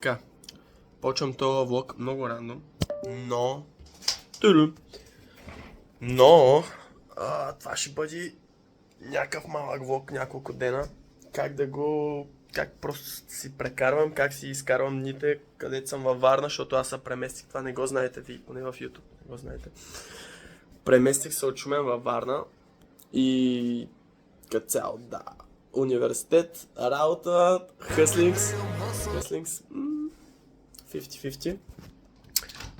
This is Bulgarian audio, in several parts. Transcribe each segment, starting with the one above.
Така, почвам този влог много рандом, но това ще бъде някакъв малък влог, няколко дена, как просто си прекарвам, как си изкарвам дните, където съм във Варна, защото аз се преместих, това не го знаете ви, поне в YouTube, не го знаете. Преместих се от Шумен във Варна и като цяло, да, университет, работа, хъслингс, 50-50.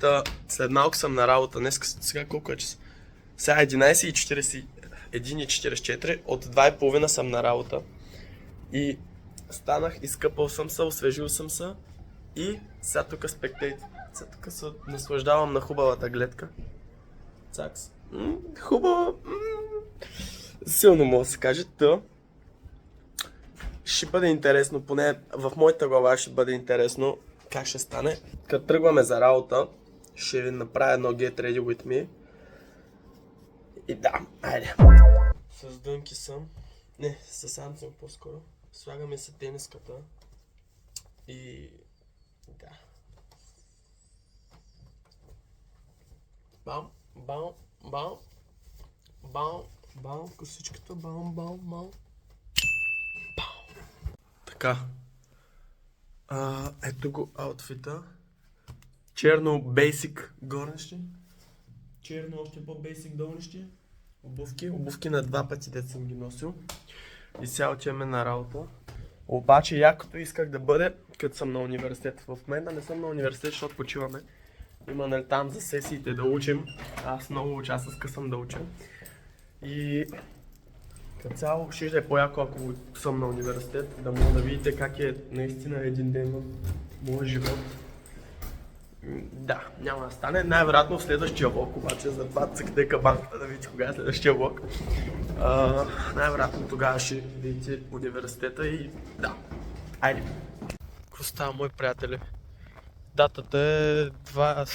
Та, след малко съм на работа. Днес, сега колко е час? Сега 11:44, от 2:30 съм на работа. И станах, изкъпал съм се, освежил съм се. И сега тук спектейт. Сега тук се наслаждавам на хубавата гледка. Цакс. Хубава. Силно мога да се каже. Та. Ще бъде интересно, поне в моята глава ще бъде интересно как ще стане. Като тръгваме за работа, ще ви направя едно Get Ready With Me. И да, айде. С дънки съм. Не, с Антон по-скоро. Слагаме се тениската. И да. Бам, бам, бам. Бам, бам, косичката, бам, бам, бам. Така. Ето го аутфита. Черно бейсик горнище. Черно още по-бейсик долнище. Обувки на 2 пъти дет съм ги носил. И сега отиваме на работа. Обаче якото исках да бъде, като съм на университет. В момента не съм на университет, защото почиваме. Има нали там за сесиите да учим. Аз много уча, с късам да уча. И като цяло ще е по-яко, ако съм на университет, да мога да видите как е наистина един ден в моя живот. Да, няма да стане. Най-вероятно в следващия влог, обаче за това цъкате кабанката да видите кога е следващия влог. Най-вероятно тогава ще видите университета и да. Айде. Какво става, мои приятели? Датата е 2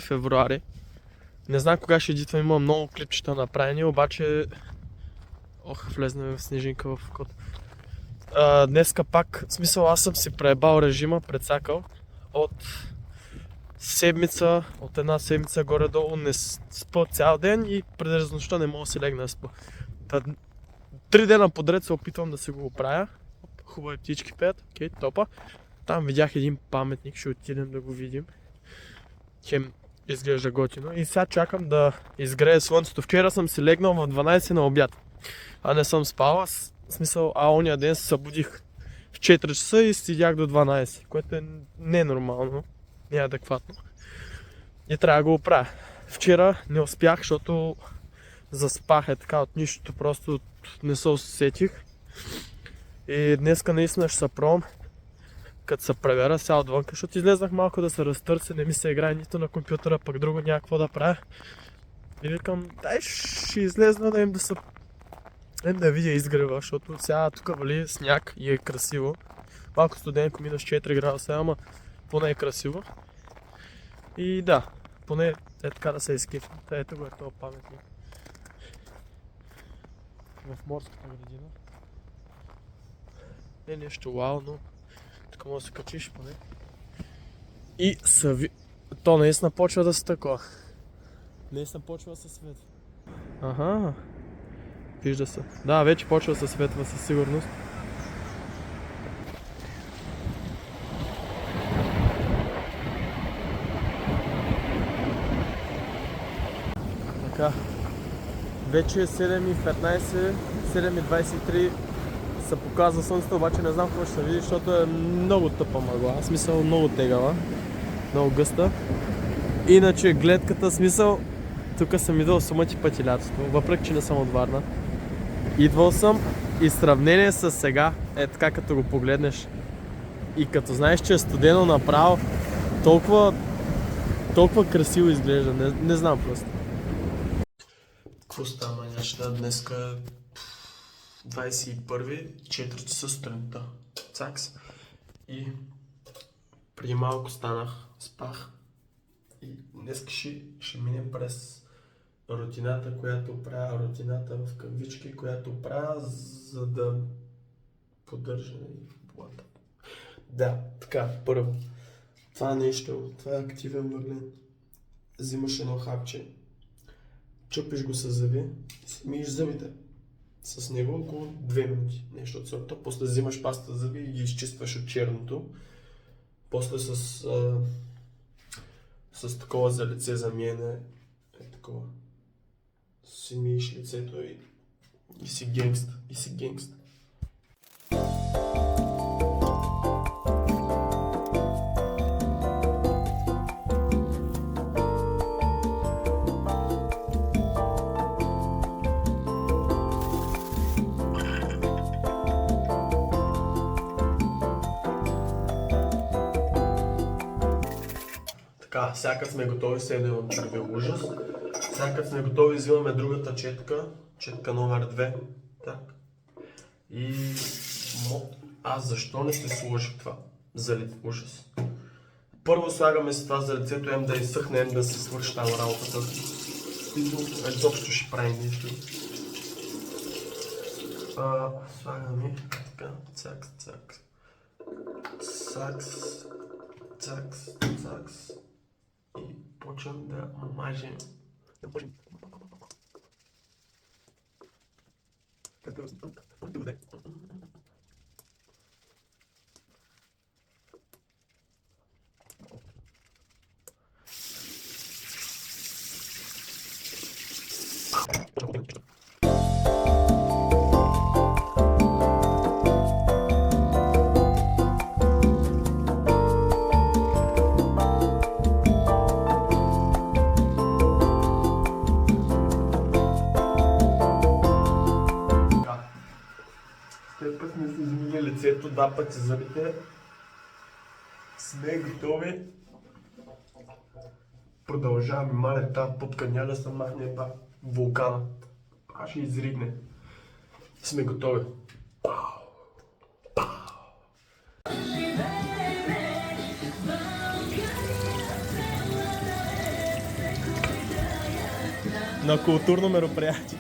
февруари. Не знам кога ще едитвам, има много клипчета направени, обаче... влезнем в снежинка в код. Днеска пак, в смисъл аз съм си преебал режима, прецакал. От една седмица горе-долу не спа цял ден и през нощта не мога да си легна да спа. 3 дена подред се опитвам да си го оправя. Хубави птички пеят, окей, топа. Там видях един паметник, ще отидем да го видим. Хем изглежда готино. И сега чакам да изгрее слънцето. Вчера съм си легнал в 12 на обяд. А не съм спал. В смисъл, ония ден се събудих в 4 часа и седях до 12. Което е ненормално. Не е адекватно. И трябва да го оправя. Вчера не успях, защото заспах така от нищото. Просто не се усетих. И днеска наистина ще се пробвам. Като се превера сега отвънка, защото излезнах малко да се разтърся, не ми се играе нито на компютъра, пък друго някакво да правя. И викам, дай ще излезна да им да видя изгрева, защото сега тук вали сняг и е красиво. Малко студенко, минус 4 градуса, ама поне е красиво. И да, поне е така да се изкефим. Ето го е този паметник. В морската градина. Не нещо вау, но така може да се качиш поне. И то наистина почва да се такова. Наистина почва да се светва. Аха. Вижда се. Да, вече почва да се светва със сигурност. Така. Вече е 7:15, 7:23 се показва слънцето, обаче не знам какво ще се види, защото е много тъпа мъгла. В смисъл много тегава, много гъста. Иначе гледката, смисъл, тук съм идвал сумъти пъти лятото, въпреки че не съм от Варна. Идвал съм и сравнение с сега, е така като го погледнеш и като знаеш, че е студено направо, толкова красиво изглежда, не знам просто. Какво става, маняшна? Днеска 21, 4 часа сутринта. Цакс. И преди малко станах, спах. И днес ще минем през рутината, в кавички, която правя, за да поддържа Да, така, първо. Това нещо, това е активен въглен. Взимаш едно хапче, чупиш го с зъби и си миеш зъбите. С него около 2 минути, нещо от сорта. После взимаш паста за зъби и ги изчистваш от черното. После с такова за лице за миене е такова. Си миеш лицето и си генгст. И си генгст. Така, сега като сме готови, сега имам червен ужас. Сега като сме готови, взимаме другата четка, четка номер 2. Так. И аз защо не се сложих това за ужас? Първо слагаме си това за лицето, да изсъхне, да се свърши там работата. Изобщо ще прави нещо. Слагаме така, цакс, цакс. Цакс, цакс, цакс. И почвам да мажем. След път сме си измили лицето, 2 пъти зъбите. Сме готови. Продължаваме, маля, тази пупка няма да се махне вулкана. Аз ще изригне. Сме готови. На културно мероприятие.